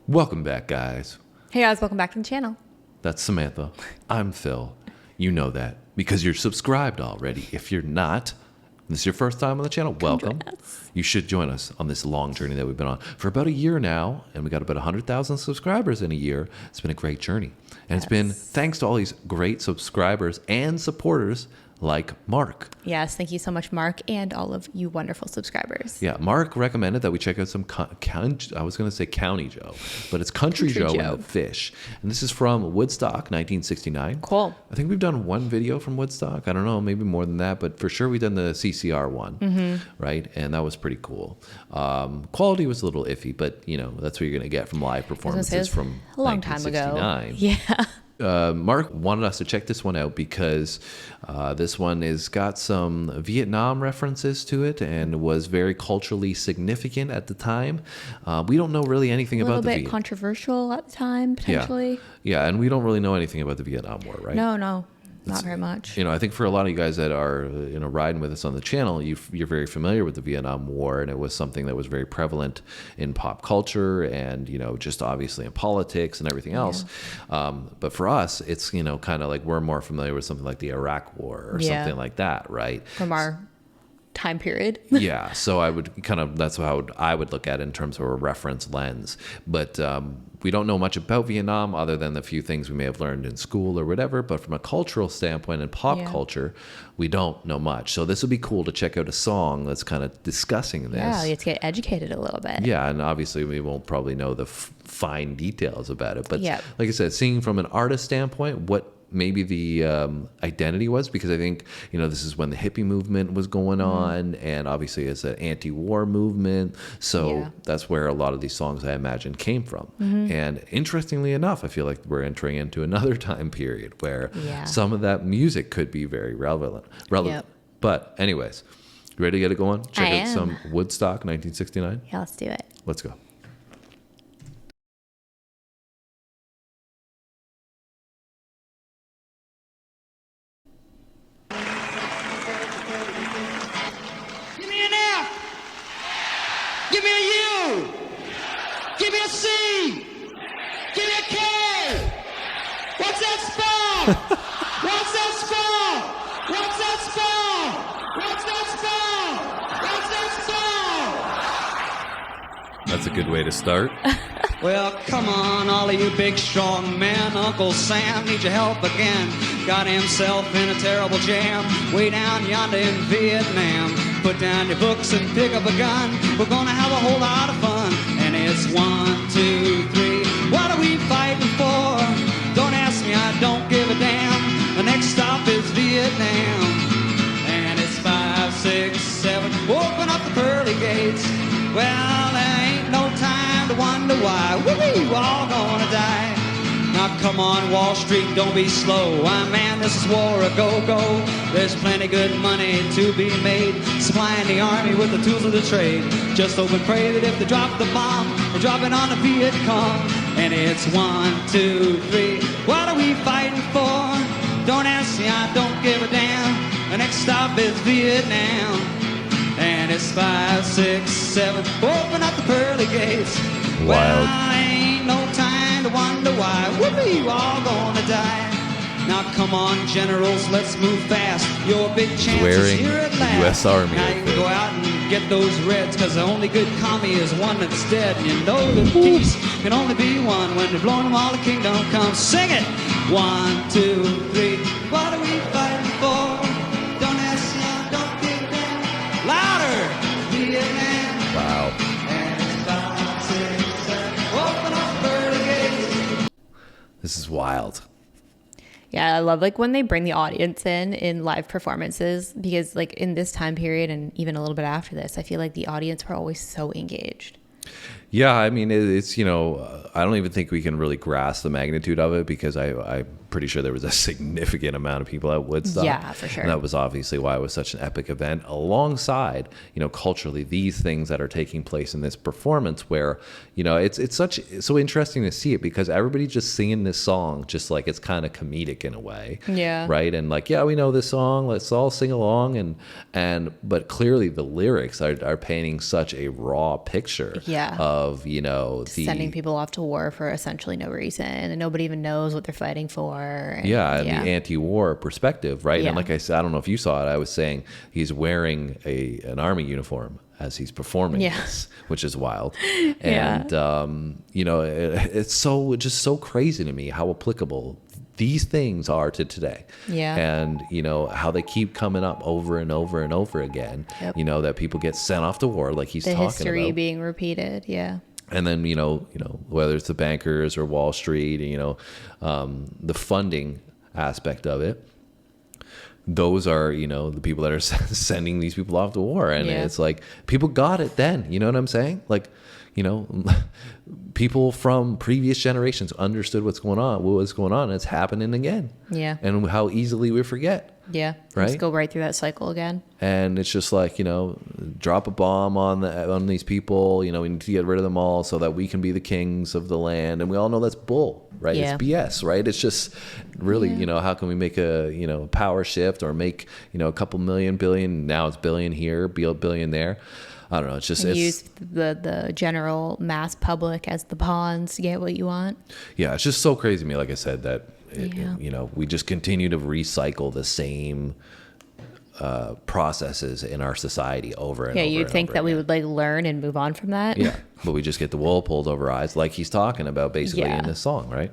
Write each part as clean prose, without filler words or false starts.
Welcome back, guys. Hey guys, welcome back to the channel. That's Samantha. I'm Phil. You know that because you're subscribed already. If you're not, this is your first time on the channel, welcome. You should join us on this long journey that we've been on for about a year now, and we got about 100,000 subscribers in a year. It's been a great journey. And it's been thanks to all these great subscribers and supporters like Mark. Yes, thank you so much, Mark, and all of you wonderful subscribers. Yeah, Mark recommended that we check out some, I was going to say County Joe, but it's Country Joe and the Fish. And this is from Woodstock, 1969. Cool. I think we've done one video from Woodstock. I don't know, maybe more than that, but for sure we've done the CCR one, right? And that was pretty cool. Quality was a little iffy, but you know, that's what you're going to get from live performances from a long time ago. 1969. Yeah. Mark wanted us to check this one out because this one has got some Vietnam references to it and was very culturally significant at the time. We don't know really anything about the A little bit controversial at the time, potentially. Yeah, and we don't really know anything about the Vietnam War, right? No, not very much. You know, I think for a lot of you guys that are, you know, riding with us on the channel, you're very familiar with the Vietnam War, and it was something that was very prevalent in pop culture and, you know, just obviously in politics and everything else. But for us, it's, you know, kind of like we're more familiar with something like the Iraq War or something like that, right? From our time period. Yeah, so I would kind of, that's how I would look at it in terms of a reference lens. But we don't know much about Vietnam other than the few things we may have learned in school or whatever. But from a cultural standpoint and pop culture, we don't know much. So this would be cool to check out a song that's kind of discussing this. Yeah, you have to get educated a little bit. Yeah, and obviously we won't probably know the fine details about it. But like I said, seeing from an artist standpoint, what maybe the identity was, because I think, you know, this is when the hippie movement was going on, and obviously it's an anti-war movement, so that's where a lot of these songs, I imagine, came from. And interestingly enough, I feel like we're entering into another time period where some of that music could be very relevant. But anyways, you ready to get it going? Check out some Woodstock 1969. Yeah, let's do it. Let's go. Give me a U. Give me a C. Give me a K. What's that spell? What's that spell? What's that spell? What's that spell? What's that spell? That's a good way to start. Well, come on, all of you big strong men. Uncle Sam needs your help again. Got himself in a terrible jam way down yonder in Vietnam. Put down your books and pick up a gun. We're gonna have a whole lot of fun. And it's 1, 2, 3. What are we fighting for? Don't ask me, I don't give a damn. The next stop is Vietnam. And it's 5, 6, 7. Open up the pearly gates. Well, there ain't no time to wonder why. We're all gonna die. Now come on, Wall Street, don't be slow. Man, this is war a go-go. There's plenty good money to be made, supplying the army with the tools of the trade. Just hope and pray that if they drop the bomb, they drop it on the Viet Cong. And it's 1, 2, 3. What are we fighting for? Don't ask me, I don't give a damn. The next stop is Vietnam. And it's 5, 6, 7. Open up the pearly gates. Wild. Well, ain't no time to wonder why. We're all gonna die. Now come on, generals, let's move fast. Your big chance is here at last. U.S. Army. Now you can go out and get those reds, cause the only good commie is one that's dead. And you know that peace can only be one when they're blowing them all, the kingdom comes. Sing it! 1, 2, 3. What are we fighting for? Don't ask me, don't give a damn. Louder! Vietnam. Wow. And it's 5, 6, 7. Open up early gates. This is wild. Yeah, I love like when they bring the audience in live performances, because like in this time period and even a little bit after this, I feel like the audience were always so engaged. Yeah, I mean, it's, you know, I don't even think we can really grasp the magnitude of it, because I'm pretty sure there was a significant amount of people at Woodstock. Yeah, for sure. And that was obviously why it was such an epic event, alongside, you know, culturally, these things that are taking place in this performance where, you know, it's so interesting to see it, because everybody's just singing this song just like it's kind of comedic in a way. Yeah. Right? And like, yeah, we know this song, let's all sing along. But clearly the lyrics are painting such a raw picture Yeah. of of, you know, sending people off to war for essentially no reason, and nobody even knows what they're fighting for. And, the anti-war perspective, right? Yeah. And like I said, I don't know if you saw it, I was saying he's wearing an army uniform as he's performing this, which is wild. And, you know, it's just so crazy to me how applicable these things are to today. Yeah. And, you know, how they keep coming up over and over and over again, you know, that people get sent off to war like he's talking about. The history being repeated. Yeah. And then, you know, whether it's the bankers or Wall Street, you know, the funding aspect of it, those are, you know, the people that are sending these people off to war. And it's like, people got it then. You know what I'm saying? Like, you know, people from previous generations understood what was going on. And it's happening again. Yeah. And how easily we forget. Yeah. Right. Just go right through that cycle again. And it's just like, you know, drop a bomb on these people. You know, we need to get rid of them all so that we can be the kings of the land. And we all know that's bull, right? Yeah. It's BS, right? It's just really, you know, how can we make a, you know, power shift or make, you know, a couple million, billion, now it's billion here, billion there. I don't know. It's just use the general mass public as the pawns to get what you want. Yeah, it's just so crazy to me. Like I said, that you know, we just continue to recycle the same processes in our society over and over. Yeah, you'd think that we would like learn and move on from that. Yeah, but we just get the wool pulled over our eyes, like he's talking about basically in this song, right?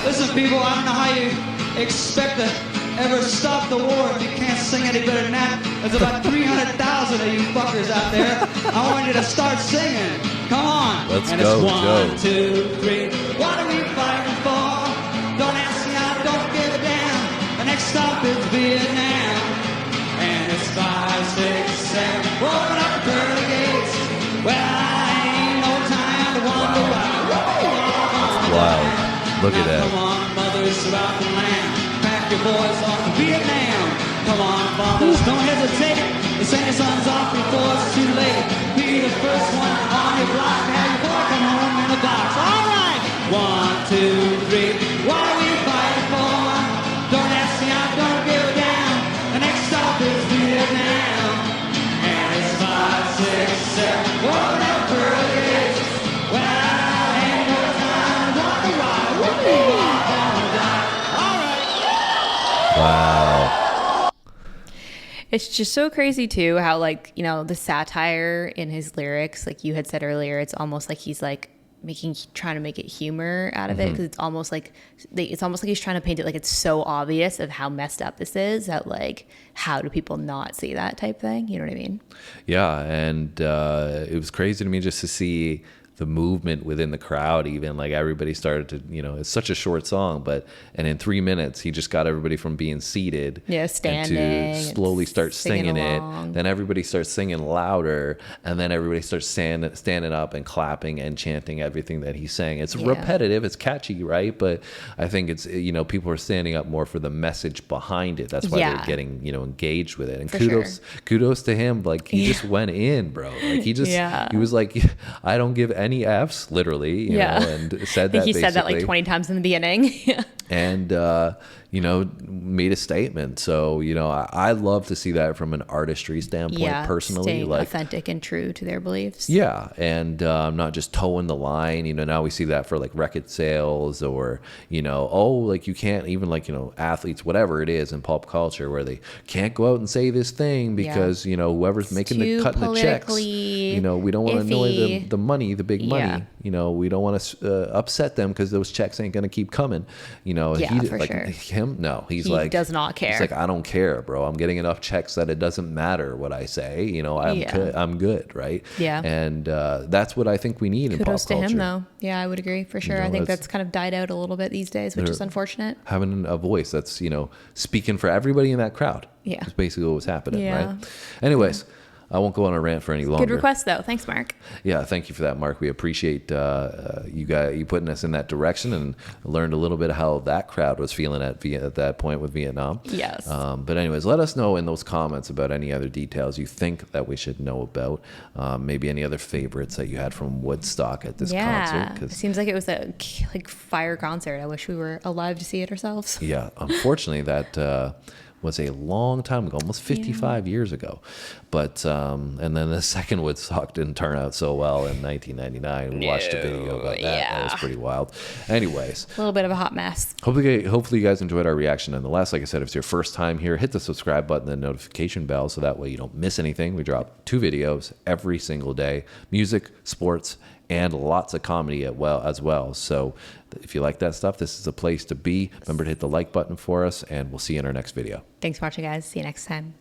Listen, people, I don't know how you expect to ever stop the war if you can't sing any better than that. There's about 300,000 of you fuckers out there. I want you to start singing. Come on. Let's and go, it's 1, 2, 3. What are we fighting for? Don't ask me, I don't give a damn. The next stop is Vietnam. And it's 5, 6, 7. Open up the pearly gates. Well, I ain't no time to wonder why. Wow. Look at that. Come on, mothers throughout the land. Pack your boys off to Vietnam. Come on, fathers, don't hesitate. Send your sons off before it's too late. Be the first one on your block. Have your boy come home in a box. All right. 1, 2, 3. What are we fighting for? Don't ask me, I don't give a damn. The next stop is Vietnam. And it's 5, 6, 7. Open up pearly gates. Well, I ain't no time to wonder why. Wow. It's just so crazy too how, like, you know, the satire in his lyrics, like you had said earlier, it's almost like he's like trying to make it humor out of it, because it's almost like he's trying to paint it like it's so obvious of how messed up this is that, like, how do people not see that type thing? You know what I mean? Yeah, and it was crazy to me just to see the movement within the crowd. Even like everybody started to, you know, it's such a short song, and in 3 minutes he just got everybody from being seated, standing, and to slowly start singing it. along. Then everybody starts singing louder, and then everybody starts standing up and clapping and chanting everything that he's saying. It's repetitive, it's catchy, right? But I think it's, you know, people are standing up more for the message behind it. That's why they're getting, you know, engaged with it. And kudos to him. Like, he just went in, bro. Like, he just he was like, I don't give any F's, literally, you know, and said that. He said that like 20 times in the beginning. And you know, made a statement. So, you know, I love to see that from an artistry standpoint, personally, staying like authentic and true to their beliefs. Yeah, and not just towing the line. You know, now we see that for like record sales, or, you know, like you can't even, like, you know, athletes, whatever it is in pop culture, where they can't go out and say this thing because you know, whoever's making the cutting the checks, you know, we don't want to annoy the money, the big money. You know, we don't want to upset them because those checks ain't gonna keep coming. You know, for like sure. him, no, he does not care. He's like, I don't care, bro. I'm getting enough checks that it doesn't matter what I say. You know, I'm good, right? Yeah. And that's what I think we need in pop culture. Kudos to him, though. Yeah, I would agree for sure. You know, I think that's kind of died out a little bit these days, which is unfortunate. Having a voice that's, you know, speaking for everybody in that crowd. Yeah. Is basically what was happening, right? Anyways, I won't go on a rant for any longer. Good request, though. Thanks, Mark. Yeah, thank you for that, Mark. We appreciate you putting us in that direction, and learned a little bit of how that crowd was feeling at that point with Vietnam. Yes. But anyways, let us know in those comments about any other details you think that we should know about. Maybe any other favorites that you had from Woodstock at this concert. It seems like it was a fire concert. I wish we were alive to see it ourselves. Yeah, unfortunately, that was a long time ago, almost 55 years ago. But and then the second Woodstock didn't turn out so well in 1999. We watched a video about that. That was pretty wild. Anyways, a little bit of a hot mess. Hopefully you guys enjoyed our reaction. Nonetheless, like I said, if it's your first time here, hit the subscribe button and notification bell so that way you don't miss anything. We drop 2 videos every single day: music, sports, and lots of comedy as well. So if you like that stuff, this is a place to be. Remember to hit the like button for us, and we'll see you in our next video. Thanks for watching, guys. See you next time.